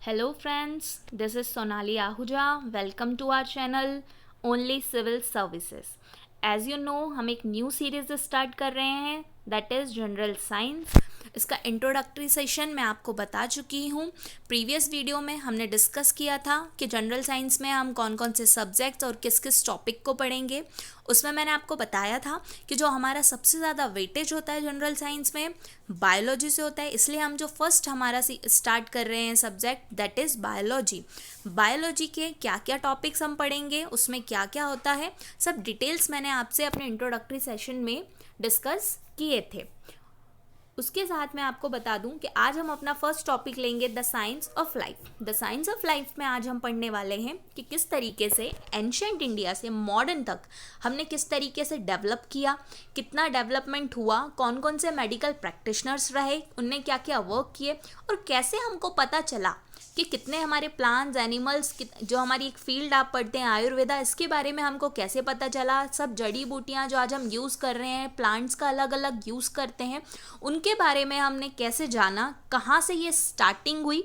Hello friends, this is Sonali Ahuja. Welcome to our channel Only Civil Services. As you know, हम एक new series start कर रहे हैं that is general science. इसका introductory session मैं आपको बता चुकी हूँ. प्रीवियस वीडियो में हमने डिस्कस किया था कि जनरल साइंस में हम कौन कौन से सब्जेक्ट्स और किस किस टॉपिक को पढ़ेंगे. उसमें मैंने आपको बताया था कि जो हमारा सबसे ज़्यादा वेटेज होता है जनरल साइंस में बायोलॉजी से होता है, इसलिए हम जो फर्स्ट हमारा स्टार्ट कर रहे हैं subject that is biology. Biology के क्या क्या टॉपिक्स हम पढ़ेंगे, उसमें क्या क्या होता है, सब डिटेल्स मैंने आपसे अपने इंट्रोडक्टरी सेशन में डिस्कस किए थे. उसके साथ मैं आपको बता दूं कि आज हम अपना फर्स्ट टॉपिक लेंगे the science of life. The science of life में आज हम पढ़ने वाले हैं कि किस तरीके से एंशिएंट इंडिया से मॉडर्न तक हमने किस तरीके से डेवलप किया, कितना डेवलपमेंट हुआ, कौन कौन से मेडिकल प्रैक्टिशनर्स रहे, उनने क्या क्या वर्क किए और कैसे हमको पता चला कि कितने हमारे प्लांट्स एनिमल्स, जो हमारी एक फील्ड आप पढ़ते हैं आयुर्वेदा, इसके बारे में हमको कैसे पता चला. सब जड़ी बूटियाँ जो आज हम यूज़ कर रहे हैं, प्लांट्स का अलग अलग यूज़ करते हैं, उनके बारे में हमने कैसे जाना, कहाँ से ये स्टार्टिंग हुई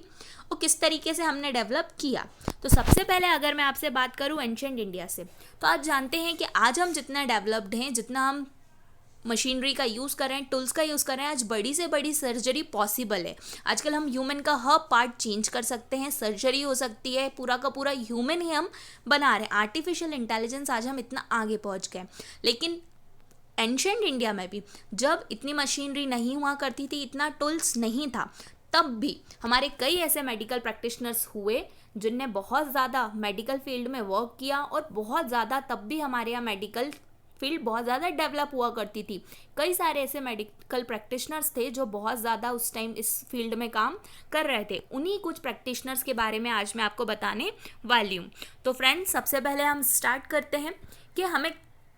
और किस तरीके से हमने डेवलप किया. तो सबसे पहले अगर मैं आपसे बात करूँ एंशिएंट इंडिया से, तो आज जानते हैं कि आज हम जितना डेवलप्ड हैं, जितना हम मशीनरी का यूज़ कर रहे हैं, टूल्स का यूज़ कर रहे हैं, आज बड़ी से बड़ी सर्जरी पॉसिबल है. आजकल हम ह्यूमन का हर पार्ट चेंज कर सकते हैं, सर्जरी हो सकती है, पूरा का पूरा ह्यूमन ही हम बना रहे हैं. आर्टिफिशियल इंटेलिजेंस आज हम इतना आगे पहुंच गए. लेकिन एंशिएंट इंडिया में भी जब इतनी मशीनरी नहीं हुआ करती थी, इतना टूल्स नहीं था, तब भी हमारे कई ऐसे मेडिकल प्रैक्टिशनर्स हुए जिनने बहुत ज़्यादा मेडिकल फील्ड में वर्क किया और बहुत ज़्यादा, तब भी हमारे यहाँ मेडिकल फील्ड बहुत ज़्यादा डेवलप हुआ करती थी. कई सारे ऐसे मेडिकल प्रैक्टिशनर्स थे जो बहुत ज़्यादा उस टाइम इस फील्ड में काम कर रहे थे. उन्हीं कुछ प्रैक्टिशनर्स के बारे में आज मैं आपको बताने वाली हूँ. तो फ्रेंड्स, सबसे पहले हम स्टार्ट करते हैं कि हमें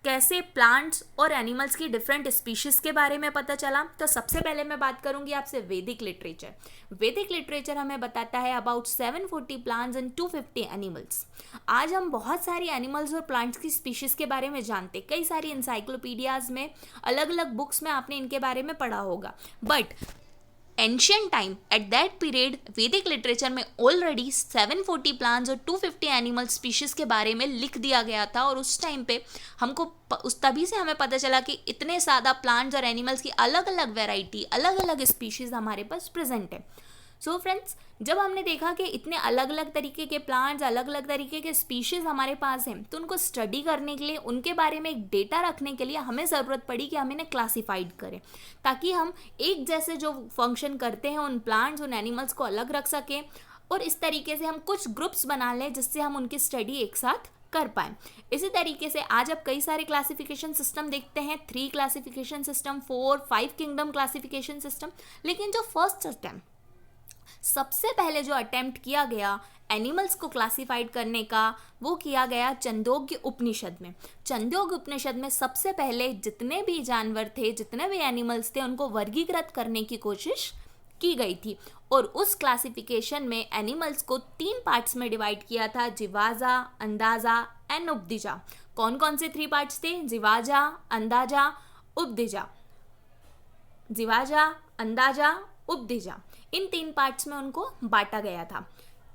कैसे प्लांट्स और एनिमल्स की डिफरेंट स्पीशीज़ के बारे में पता चला. तो सबसे पहले मैं बात करूंगी आपसे वैदिक लिटरेचर. वैदिक लिटरेचर हमें बताता है अबाउट 740 प्लांट्स एंड 250 एनिमल्स. आज हम बहुत सारी एनिमल्स और प्लांट्स की स्पीशीज़ के बारे में जानते. कई सारी इंसाइक्लोपीडियाज़ में, अलग अलग बुक्स में आपने इनके बारे में पढ़ा होगा. But ancient time at that period वैदिक लिटरेचर में ऑलरेडी 740 प्लांट्स और 250 एनिमल स्पीशीज़ के बारे में लिख दिया गया था. और उस टाइम पे हमको उस तभी से हमें पता चला कि इतने ज़्यादा प्लांट्स और एनिमल्स की अलग अलग वेराइटी, अलग अलग स्पीशीज़ हमारे पास प्रेजेंट है. सो फ्रेंड्स, जब हमने देखा कि इतने अलग अलग तरीके के प्लांट्स, अलग अलग तरीके के स्पीशीज़ हमारे पास हैं, तो उनको स्टडी करने के लिए, उनके बारे में एक डेटा रखने के लिए हमें ज़रूरत पड़ी कि हम इन्हें क्लासीफाइड करें, ताकि हम एक जैसे जो फंक्शन करते हैं उन प्लांट्स, उन एनिमल्स को अलग रख सकें और इस तरीके से हम कुछ ग्रुप्स बना लें जिससे हम उनकी स्टडी एक साथ कर पाएँ. इसी तरीके से आज आप कई सारे क्लासिफिकेशन सिस्टम देखते हैं, 3 classification system, 4, 5 kingdom classification system. लेकिन जो फर्स्ट सिस्टम, सबसे पहले जो अटेम्प्ट किया गया एनिमल्स को क्लासिफाइड करने का, वो किया गया छंदोग्य उपनिषद में. छंदोग्य उपनिषद में सबसे पहले जितने भी जानवर थे, जितने भी एनिमल्स थे, उनको वर्गीकृत करने की कोशिश की गई थी. और उस क्लासिफिकेशन में एनिमल्स को 3 पार्ट्स में डिवाइड किया था, जिवाजा, अंदाजा एंड उपदिजा. कौन कौन से 3 पार्ट्स थे? जिवाजा, अंदाजा, उपदिजा. जिवाजा, अंदाजा, उपदिजा, इन 3 पार्ट्स में उनको बांटा गया था.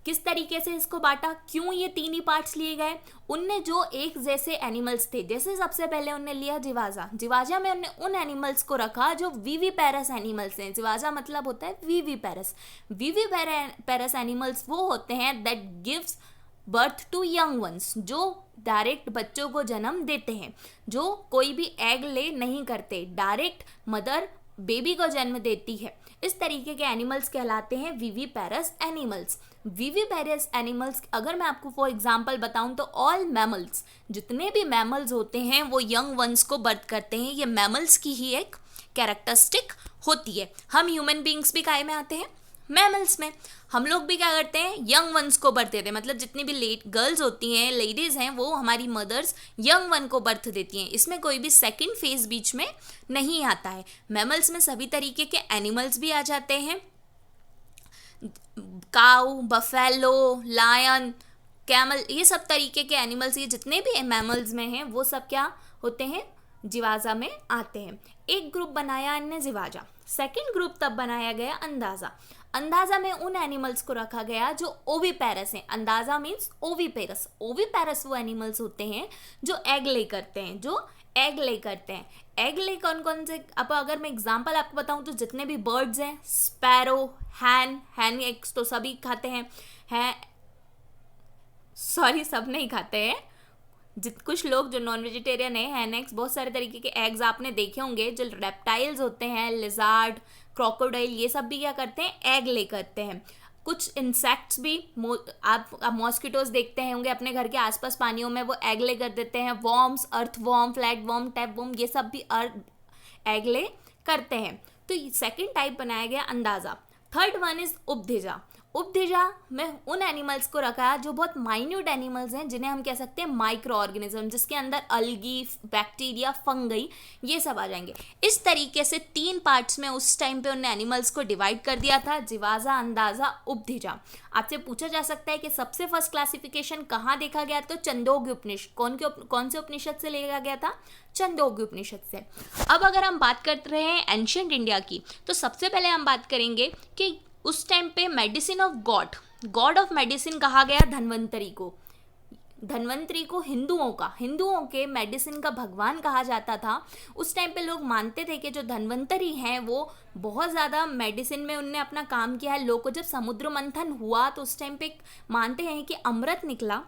किस तरीके से इसको बांटा, क्यों ये 3 ही पार्ट्स लिए गए? उनने जो एक जैसे एनिमल्स थे, जैसे सबसे पहले उनने लिया जिवाजा. जिवाजा में उनने उन एनिमल्स को रखा जो विविपेरस एनिमल्स हैं. जिवाजा मतलब होता है विविपेरस. विविपेरस एनिमल्स वो होते हैं that gives birth to young ones, जो डायरेक्ट बच्चों को जन्म देते हैं, जो कोई भी एग ले नहीं करते, डायरेक्ट मदर बेबी को जन्म देती है. इस तरीके के एनिमल्स कहलाते हैं विविपेरस एनिमल्स. विविपेरस एनिमल्स, अगर मैं आपको फॉर एग्जांपल बताऊं तो ऑल मैमल्स, जितने भी मैमल्स होते हैं वो यंग वंस को बर्थ करते हैं. ये मैमल्स की ही एक कैरेक्टरिस्टिक होती है. हम ह्यूमन बींग्स भी काय में आते हैं? मैमल्स में. हम लोग भी क्या करते हैं? यंग वंस को बर्थ देते हैं. मतलब जितनी भी गर्ल्स होती हैं, लेडीज़ हैं, वो हमारी मदर्स यंग वन को बर्थ देती हैं. इसमें कोई भी सेकंड फेज बीच में नहीं आता है. मैमल्स में सभी तरीके के एनिमल्स भी आ जाते हैं. काऊ, बफेलो, लायन, कैमल, ये सब तरीके के एनिमल्स, ये जितने भी मैमल्स में हैं, वो सब क्या होते हैं? जिवाजा में आते हैं. एक ग्रुप बनाया इनने जिवाजा. सेकंड ग्रुप तब बनाया गया अंदाज़ा. अंदाजा में उन एनिमल्स को रखा गया जो ओविपेरस हैं। अंदाजा मीन्स ओविपेरस। ओविपेरस वो एनिमल्स होते हैं जो एग ले करते हैं, जो एग ले करते हैं। एग ले कौन कौन से, अब अगर मैं एग्जांपल आपको बताऊं तो जितने भी बर्ड्स हैं, स्पैरो, हैन एग्स तो सभी खाते हैं, सॉरी सब नहीं खाते हैं, कुछ लोग जो नॉन वेजिटेरियन है, हैन एग्स, बहुत सारे तरीके के एग्स आपने देखे होंगे। जो रेप्टाइल्स होते हैं, लिजार्ड, क्रोकोडाइल, ये सब भी क्या करते हैं, एग ले करते हैं। कुछ इंसेक्ट्स भी, आप मॉस्किटोज देखते होंगे अपने घर के आसपास पानियों में, वो एग ले कर देते हैं। Worms, earth worm, flat worm, tape worm, ये सब भी एग ले करते हैं। तो सेकंड टाइप बनाया गया अंदाजा। थर्ड वन इज उपधिजा। उपधिजा में उन एनिमल्स को रखा है जो बहुत माइन्यूट एनिमल्स हैं, जिन्हें हम कह सकते हैं माइक्रो ऑर्गेनिज्म, जिसके अंदर अलगी, बैक्टीरिया, फंगई, ये सब आ जाएंगे। इस तरीके से 3 पार्ट्स में उस टाइम पे उन्होंने एनिमल्स को डिवाइड कर दिया था, जिवाजा, अंदाजा, उपधिजा। आपसे पूछा जा सकता है कि सबसे फर्स्ट क्लासिफिकेशन कहाँ देखा गया, तो छंदोग्य उपनिषद। कौन से उपनिषद से लिया गया था, छंदोग्य उपनिषद से। अब अगर हम बात कर रहे हैं एंशिएंट इंडिया की, तो सबसे पहले हम बात करेंगे कि उस टाइम पे medicine of God of medicine कहा गया धन्वंतरी को। धन्वंतरी को हिंदुओं के मेडिसिन का भगवान कहा जाता था। उस टाइम पे लोग मानते थे कि जो धन्वंतरी हैं वो बहुत ज़्यादा मेडिसिन में उनने अपना काम किया है। लोगों को जब समुद्र मंथन हुआ तो उस टाइम पे मानते हैं कि अमृत निकला,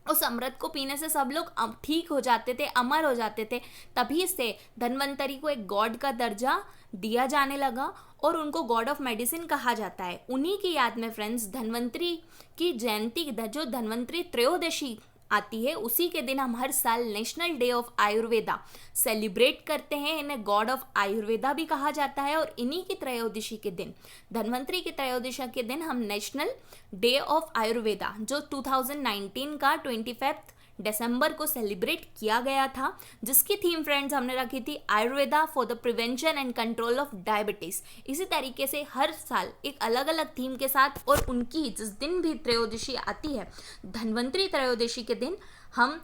उस अमृत को पीने से सब लोग ठीक हो जाते थे, अमर हो जाते थे। तभी से धन्वंतरी को एक गॉड का दर्जा दिया जाने लगा और उनको गॉड ऑफ मेडिसिन कहा जाता है। उन्हीं की याद में फ्रेंड्स धन्वंतरी की जयंती, जो धन्वंतरी त्रयोदशी आती है, उसी के दिन हम हर साल national day of Ayurveda celebrate करते हैं। इन्हें गॉड ऑफ आयुर्वेदा भी कहा जाता है। और इन्हीं की त्रयोदशी के दिन, धन्वंतरी की त्रयोदशी के दिन, हम नेशनल डे ऑफ आयुर्वेदा, जो 2019 का 25 दिसंबर को सेलिब्रेट किया गया था, जिसकी थीम फ्रेंड्स हमने रखी थी Ayurveda for the prevention and control of diabetes. इसी तरीके से हर साल एक अलग अलग थीम के साथ, और उनकी जिस दिन भी त्रयोदशी आती है, धन्वंतरी त्रयोदशी के दिन, हम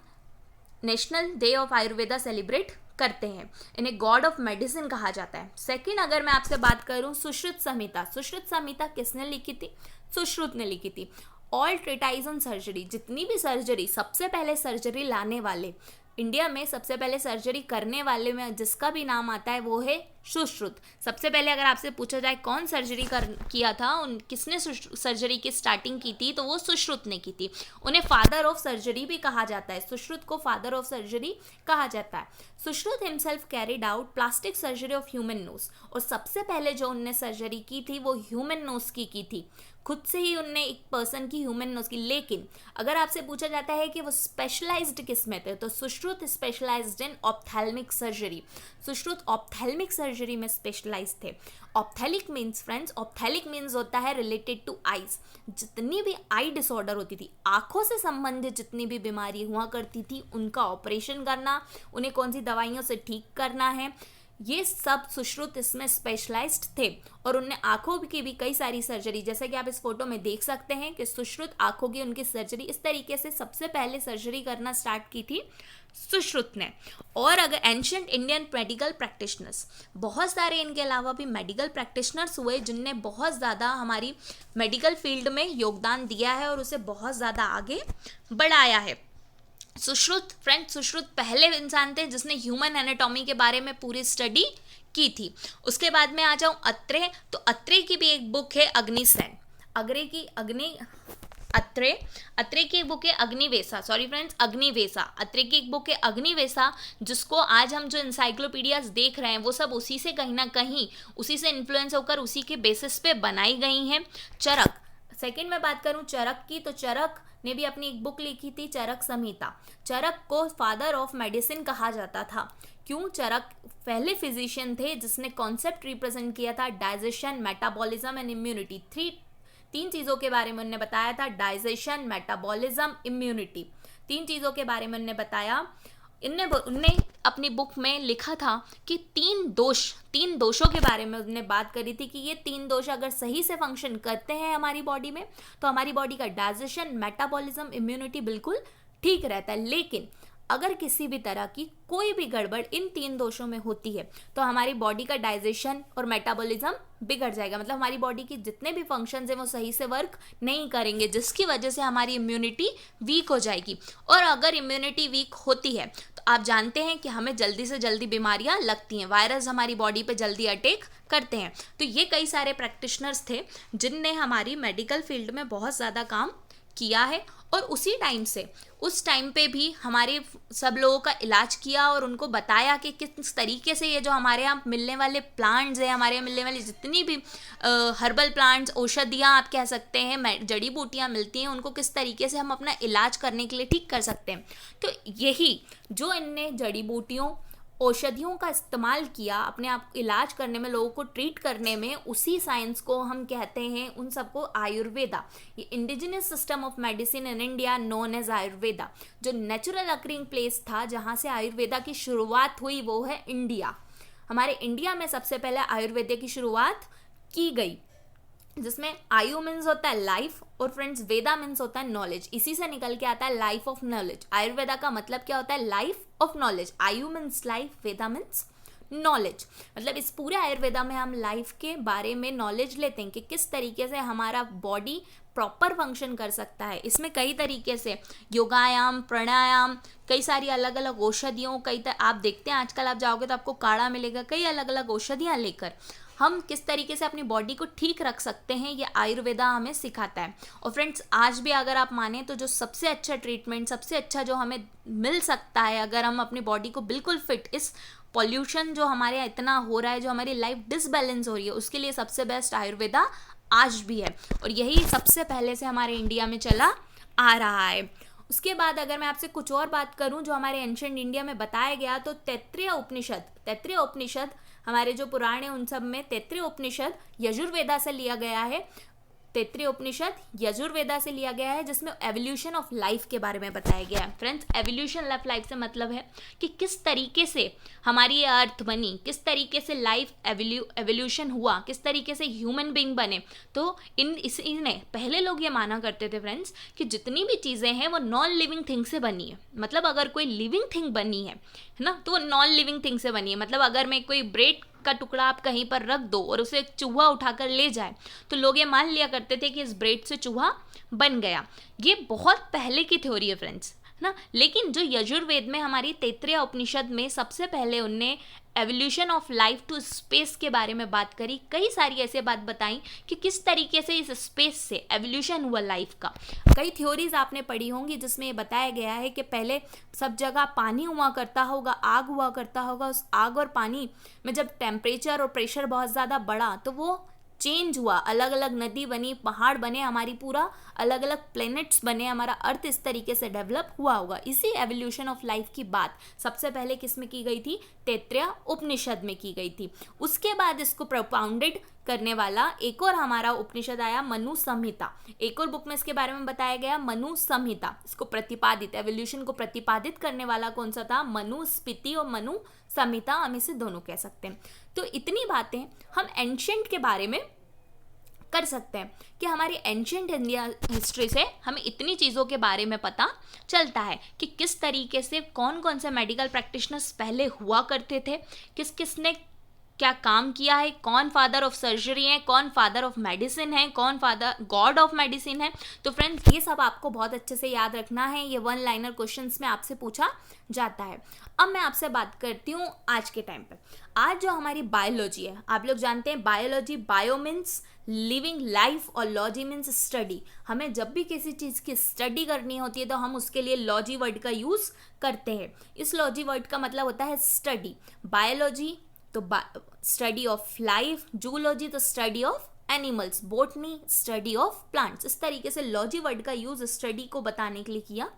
national day of Ayurveda celebrate करते हैं। इन्हें गॉड ऑफ मेडिसिन कहा जाता है। सेकंड, अगर मैं आपसे बात करूं सुश्रुत संहिता। सुश्रुत संहिता किसने लिखी थी, सुश्रुत ने लिखी थी। ऑल ट्रीटाइज ऑन सर्जरी, जितनी भी सर्जरी, सबसे पहले सर्जरी लाने वाले, इंडिया में सबसे पहले सर्जरी करने वाले में जिसका भी नाम आता है वो है सुश्रुत। सबसे पहले अगर आपसे पूछा जाए कौन सर्जरी किया था, किसने सर्जरी की स्टार्टिंग की थी, तो वो सुश्रुत ने की थी। उन्हें फादर ऑफ सर्जरी भी कहा जाता है। सुश्रुत को फादर ऑफ सर्जरी कहा जाता है। Sushruta himself carried out plastic surgery of human nose, और सबसे पहले जो उनने सर्जरी की थी वो ह्यूमन नोज की थी। खुद से ही उनने एक पर्सन की ह्यूमन नोज की। लेकिन अगर आपसे पूछा जाता है कि वो स्पेशलाइज्ड किस में थे, तो Sushruta specialised in ophthalmic surgery. Sushruta ophthalmic surgery में स्पेशलाइज थे। Ophthalmic means friends, ophthalmic means होता है रिलेटेड टू आईज। जितनी भी आई डिसऑर्डर होती थी, आंखों से संबंधित जितनी भी बीमारी हुआ करती थी, उनका ऑपरेशन करना, उन्हें कौन सी दवाइयों से ठीक करना है, ये सब सुश्रुत इसमें स्पेशलाइज्ड थे। और उनने आंखों की भी कई सारी सर्जरी, जैसे कि आप इस फोटो में देख सकते हैं कि सुश्रुत आंखों की उनकी सर्जरी, इस तरीके से सबसे पहले सर्जरी करना स्टार्ट की थी सुश्रुत ने। और अगर एंशिएंट इंडियन मेडिकल प्रैक्टिशनर्स, बहुत सारे इनके अलावा भी मेडिकल प्रैक्टिशनर्स हुए जिनने बहुत ज़्यादा हमारी मेडिकल फील्ड में योगदान दिया है और उसे बहुत ज़्यादा आगे बढ़ाया है। सुश्रुत फ्रेंड, सुश्रुत पहले इंसान थे जिसने ह्यूमन एनाटॉमी के बारे में पूरी स्टडी की थी। उसके बाद में आ जाऊं अत्रे, तो अत्रे की भी एक बुक है अग्निसेन। अत्रे की एक बुक है अग्निवेशा, सॉरी फ्रेंड्स, अग्निवेशा। अत्रे की एक बुक है अग्निवेशा, जिसको आज हम जो इंसाइक्लोपीडियाज देख रहे हैं वो सब उसी से कहीं ना कहीं, उसी से इन्फ्लुएंस होकर उसी के बेसिस पे बनाई गई हैं। चरक, सेकंड में बात करूं चरक की, तो चरक ने भी अपनी एक बुक लिखी थी, चरक संहिता। चरक को फादर ऑफ मेडिसिन कहा जाता था। क्यों? चरक पहले फिजिशियन थे जिसने कॉन्सेप्ट रिप्रेजेंट किया था डाइजेशन, मेटाबॉलिज्म एंड इम्यूनिटी। तीन चीज़ों के बारे में उन्होंने बताया था, डाइजेशन, मेटाबॉलिज्म, इम्यूनिटी। 3 चीज़ों के बारे में उन्होंने बताया। उनने अपनी बुक में लिखा था कि 3 दोषों के बारे में उन्होंने बात करी थी कि ये 3 दोष अगर सही से फंक्शन करते हैं हमारी बॉडी में, तो हमारी बॉडी का डाइजेशन, मेटाबॉलिज्म, इम्यूनिटी बिल्कुल ठीक रहता है। लेकिन अगर किसी भी तरह की कोई भी गड़बड़ इन 3 दोषों में होती है तो हमारी बॉडी का डाइजेशन और मेटाबॉलिज्म बिगड़ जाएगा, मतलब हमारी बॉडी की जितने भी फंक्शंस हैं वो सही से वर्क नहीं करेंगे, जिसकी वजह से हमारी इम्यूनिटी वीक हो जाएगी। और अगर इम्यूनिटी वीक होती है तो आप जानते हैं कि हमें जल्दी से जल्दी बीमारियां लगती हैं, वायरस हमारी बॉडी पे जल्दी अटैक करते हैं। तो ये कई सारे प्रैक्टिशनर्स थे जिनने हमारी मेडिकल फील्ड में बहुत ज़्यादा काम किया है, और उस टाइम पे भी हमारे सब लोगों का इलाज किया और उनको बताया कि किस तरीके से ये जो हमारे यहाँ मिलने वाले प्लांट्स हैं, हमारे यहाँ मिलने वाली जितनी भी हर्बल प्लांट्स, औषधियाँ आप कह सकते हैं, जड़ी बूटियाँ मिलती हैं, उनको किस तरीके से हम अपना इलाज करने के लिए ठीक कर सकते हैं। तो यही जो इनने जड़ी बूटियों, औषधियों का इस्तेमाल किया अपने आप इलाज करने में, लोगों को ट्रीट करने में, उसी साइंस को हम कहते हैं, उन सबको आयुर्वेदा। ये indigenous system of medicine in India known as Ayurveda, जो नेचुरल अकरिंग प्लेस था जहाँ से आयुर्वेदा की शुरुआत हुई वो है इंडिया। हमारे इंडिया में सबसे पहले आयुर्वेदा की शुरुआत की गई, जिसमें आयु मीन्स होता है लाइफ और फ्रेंड्स वेदा मीन्स होता है नॉलेज, इसी से निकल के आता है लाइफ ऑफ नॉलेज। आयुर्वेदा का मतलब क्या होता है? Life of knowledge. आयु मीन्स लाइफ, वेदा मीन्स नॉलेज। मतलब इस पूरे आयुर्वेदा में हम लाइफ के बारे में नॉलेज लेते हैं कि किस तरीके से हमारा बॉडी प्रॉपर फंक्शन कर सकता है। इसमें कई तरीके से योगायाम, प्राणायाम, कई सारी अलग अलग औषधियों, आप देखते हैं आजकल आप जाओगे तो आपको काढ़ा मिलेगा, कई अलग अलग औषधियाँ लेकर हम किस तरीके से अपनी बॉडी को ठीक रख सकते हैं, ये आयुर्वेदा हमें सिखाता है। और फ्रेंड्स आज भी अगर आप माने तो जो सबसे अच्छा ट्रीटमेंट, सबसे अच्छा जो हमें मिल सकता है अगर हम अपनी बॉडी को बिल्कुल फिट, इस पॉल्यूशन जो हमारे यहाँ इतना हो रहा है, जो हमारी लाइफ डिसबैलेंस हो रही है, उसके लिए सबसे बेस्ट आयुर्वेदा आज भी है। और यही सबसे पहले से हमारे इंडिया में चला आ रहा है। उसके बाद अगर मैं आपसे कुछ और बात करूं जो हमारे एंशिएंट इंडिया में बताया गया, तो तैत्तिरीय उपनिषद हमारे जो पुराण है उन सब में तैत्तिरीय उपनिषद यजुर्वेदा से लिया गया है। तैत्तिरीय उपनिषद यजुर्वेदा से लिया गया है, जिसमें एवोल्यूशन ऑफ लाइफ के बारे में बताया गया है। फ्रेंड्स एवोल्यूशन ऑफ लाइफ से मतलब है कि किस तरीके से हमारी ये अर्थ बनी, किस तरीके से लाइफ एवोल्यूशन हुआ, किस तरीके से ह्यूमन बीइंग बने। तो इन्हें पहले लोग ये माना करते थे फ्रेंड्स कि जितनी भी चीज़ें हैं वो नॉन लिविंग थिंग से बनी है। मतलब अगर कोई लिविंग थिंग बनी है ना, तो वो नॉन लिविंग थिंग से बनी है। मतलब अगर मैं कोई ब्रेड का टुकड़ा आप कहीं पर रख दो और उसे एक चूहा उठाकर ले जाए, तो लोग ये मान लिया करते थे कि इस ब्रेड से चूहा बन गया। ये बहुत पहले की थ्योरी है फ्रेंड्स, है ना। लेकिन जो यजुर्वेद में हमारी तैत्तिरीय उपनिषद में सबसे पहले उनने evolution of life to space के बारे में बात करी। कई सारी ऐसे बात बताई कि किस तरीके से इस स्पेस से एवोल्यूशन हुआ लाइफ का। कई थ्योरीज आपने पढ़ी होंगी जिसमें ये बताया गया है कि पहले सब जगह पानी हुआ करता होगा, आग हुआ करता होगा। उस आग और पानी में जब टेम्परेचर और प्रेशर बहुत ज़्यादा बढ़ा तो वो चेंज हुआ, अलग अलग नदी बनी, पहाड़ बने, हमारी पूरा अलग अलग प्लैनेट्स बने, हमारा अर्थ इस तरीके से डेवलप हुआ होगा। इसी एवोल्यूशन ऑफ लाइफ की बात सबसे पहले किस में की गई थी? तैत्तिरीय उपनिषद में की गई थी। उसके बाद इसको प्रोपाउंडेड करने वाला एक और हमारा उपनिषद आया, मनु संहिता। एक और बुक में इसके बारे में बताया गया, मनु संहिता। इसको प्रतिपादित, एवोल्यूशन को प्रतिपादित करने वाला कौन सा था? मनुस्मृति और मनु संहिता, हम इसे दोनों कह सकते हैं। तो इतनी बातें हम एंशिएंट के बारे में कर सकते हैं कि हमारी एंशिएंट इंडिया हिस्ट्री से हमें इतनी चीज़ों के बारे में पता चलता है कि किस तरीके से कौन कौन से मेडिकल प्रैक्टिशनर्स पहले हुआ करते थे, किस किस ने क्या काम किया है, कौन फादर ऑफ सर्जरी है, कौन फादर ऑफ मेडिसिन है, कौन फादर गॉड ऑफ मेडिसिन है। तो फ्रेंड्स ये सब आपको बहुत अच्छे से याद रखना है, ये 1 लाइनर क्वेश्चंस में आपसे पूछा जाता है। अब मैं आपसे बात करती हूँ आज के टाइम पे। आज जो हमारी बायोलॉजी है, आप लोग जानते हैं biology, bio means living life और लॉजी मीन्स स्टडी। हमें जब भी किसी चीज़ की स्टडी करनी होती है तो हम उसके लिए लॉजी वर्ड का यूज़ करते हैं। इस लॉजी वर्ड का मतलब होता है स्टडी। बायोलॉजी तो स्टडी ऑफ लाइफ, जूलॉजी तो study of animals, botany study of plants. इस तरीके से लॉजी वर्ड का यूज स्टडी को बताने के लिए किया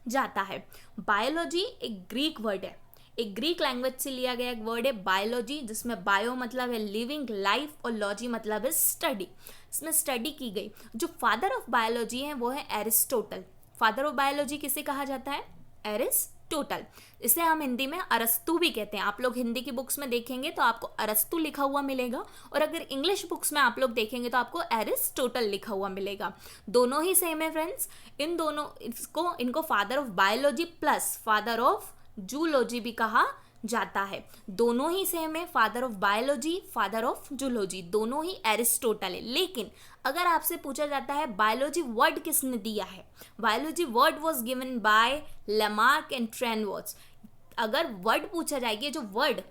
जाता है। बायोलॉजी एक ग्रीक वर्ड है, एक ग्रीक लैंग्वेज से लिया गया एक वर्ड है बायोलॉजी, जिसमें बायो मतलब है लिविंग लाइफ और लॉजी मतलब है स्टडी। इसमें स्टडी की गई। जो फादर ऑफ बायोलॉजी है वो है एरिस्टोटल। फादर ऑफ बायोलॉजी किसे कहा जाता है? एरिस्टोटल। एरिस्टोटल, इसे हम हिंदी में अरस्तु भी कहते हैं। आप लोग हिंदी की बुक्स में देखेंगे तो आपको अरस्तु लिखा हुआ मिलेगा, और अगर इंग्लिश बुक्स में आप लोग देखेंगे तो आपको एरिस्टोटल लिखा हुआ मिलेगा। दोनों ही सेम है फ्रेंड्स। इनको father of biology plus father of zoology भी कहा जाता है। दोनों ही सेम है, father of biology, father of zoology, दोनों ही एरिस्टोटल है। लेकिन अगर आपसे पूछा जाता है बायोलॉजी वर्ड किसने दिया है, biology word was given by Lamarck and Treviranus. अगर वर्ड पूछा जाएगा,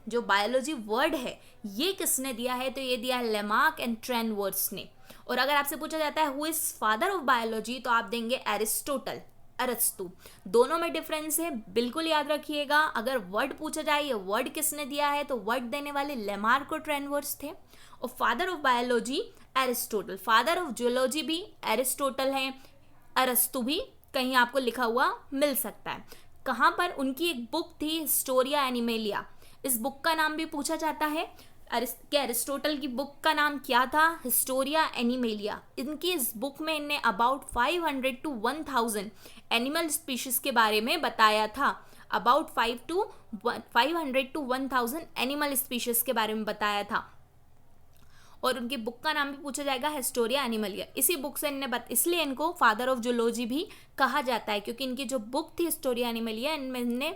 जो बायोलॉजी वर्ड है ये किसने दिया है, तो ये दिया है लेमार्क एंड ट्रेनवर्ड्स ने। और अगर आपसे पूछा जाता है who is father of biology, तो आप देंगे एरिस्टोटल, अरस्तु। दोनों में डिफरेंस है, बिल्कुल याद रखिएगा। अगर वर्ड पूछा जाए ये वर्ड किसने दिया है, तो वर्ड देने वाले लेमार्क और ट्रेनवर्ड्स थे। और father of biology Aristotle, father of zoology भी एरिस्टोटल है, अरस्तु भी कहीं आपको लिखा हुआ मिल सकता है। कहाँ पर? उनकी एक बुक थी हिस्टोरिया एनिमेलिया, इस बुक का नाम भी पूछा जाता है। एरिस्टोटल की बुक का नाम क्या था? Historia animalia. इनकी इस बुक में इनने अबाउट 500 to 1000 एनिमल स्पीशीज के बारे में बताया था। अबाउट 500 to 1000 एनिमल स्पीशीज के बारे में बताया था। और उनकी बुक का नाम भी पूछा जाएगा हिस्टोरिया एनिमेलिया। इसी बुक से इसलिए इनको फादर ऑफ जूलॉजी भी कहा जाता है, क्योंकि इनकी जो बुक थी हिस्टोरिया एनिमेलिया, इनमें इनने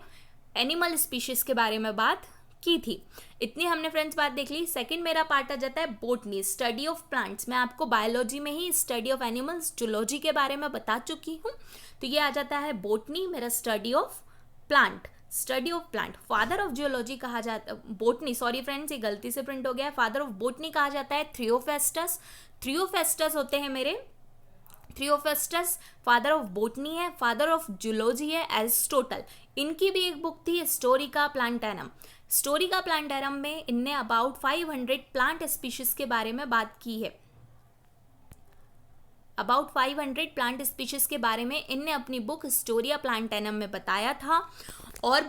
एनिमल स्पीशीज के बारे में बात की थी। इतनी हमने फ्रेंड्स बात देख ली। सेकंड मेरा पार्ट आ जाता है बोटनी, स्टडी ऑफ प्लांट्स। मैं आपको बायोलॉजी में ही स्टडी ऑफ एनिमल्स, जूलॉजी के बारे में बता चुकी हूँ, तो ये आ जाता है बोटनी, मेरा study of plant. Study of plant father of geology कहा जाता है, बोटनी, सॉरी फ्रेंड्स ये गलती से प्रिंट हो गया है। फादर ऑफ बोटनी कहा जाता है थ्रियोफेस्टस। थ्रियोफेस्टस होते हैं मेरे, थ्रियोफेस्टस फादर ऑफ बोटनी है। फादर ऑफ जूलॉजी है एरिस्टोटल। इनकी भी एक बुक थी हिस्टोरिका प्लांटेनम। हिस्टोरिका प्लांटेनम में इनने अबाउट 500 प्लांट स्पीशीज के बारे में बात की है। अबाउट 500 प्लांट स्पीशीज के बारे में इनने अपनी बुक हिस्टोरिया प्लांटेनम में बताया था, और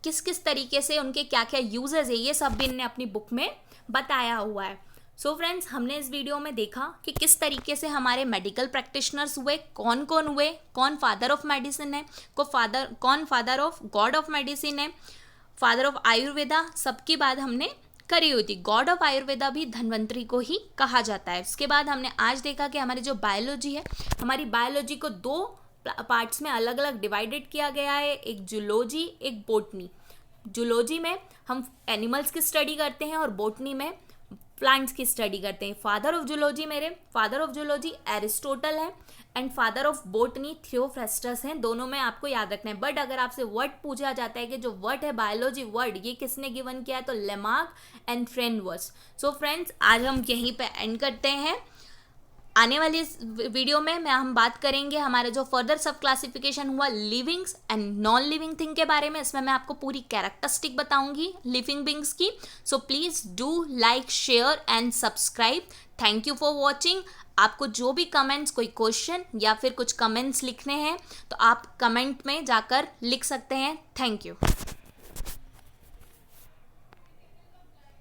किस किस तरीके से उनके क्या क्या यूजेस है ये सब भी इनने अपनी बुक में बताया हुआ है। सो फ्रेंड्स, हमने इस वीडियो में देखा कि किस तरीके से हमारे मेडिकल प्रैक्टिशनर्स हुए, कौन कौन हुए, कौन फादर ऑफ मेडिसिन है, कौन father of God of medicine है, फादर ऑफ आयुर्वेदा, सबकी बात हमने करी हुई थी। गॉड ऑफ आयुर्वेदा भी धन्वंतरी को ही कहा जाता है। उसके बाद हमने आज देखा कि हमारी जो बायोलॉजी है, हमारी बायोलॉजी को 2 पार्ट्स में अलग अलग डिवाइडेड किया गया है, एक जूलॉजी, एक बोटनी। जूलॉजी में हम एनिमल्स की स्टडी करते हैं और बोटनी में प्लांट्स की स्टडी करते हैं। Father of zoology father of zoology Aristotle है, and father of botany Theophrastus हैं। दोनों में आपको याद रखना है। बट अगर आपसे वर्ड पूछा जाता है कि जो वर्ड है बायोलॉजी वर्ड, ये किसने गिवन किया है, तो लेमार्क एंड ट्रेनवर्ड्स। सो फ्रेंड्स, आज हम यहीं पे एंड करते हैं। आने वाली इस वीडियो में हम बात करेंगे हमारे जो फर्दर सब क्लासिफिकेशन हुआ livings and non living thing के बारे में। इसमें मैं आपको पूरी कैरेक्टरिस्टिक बताऊंगी लिविंग बींग्स की। So please do like, share and subscribe. Thank you for watching. आपको जो भी कमेंट्स, कोई क्वेश्चन या फिर कुछ कमेंट्स लिखने हैं तो आप कमेंट में जाकर लिख सकते हैं। Thank you.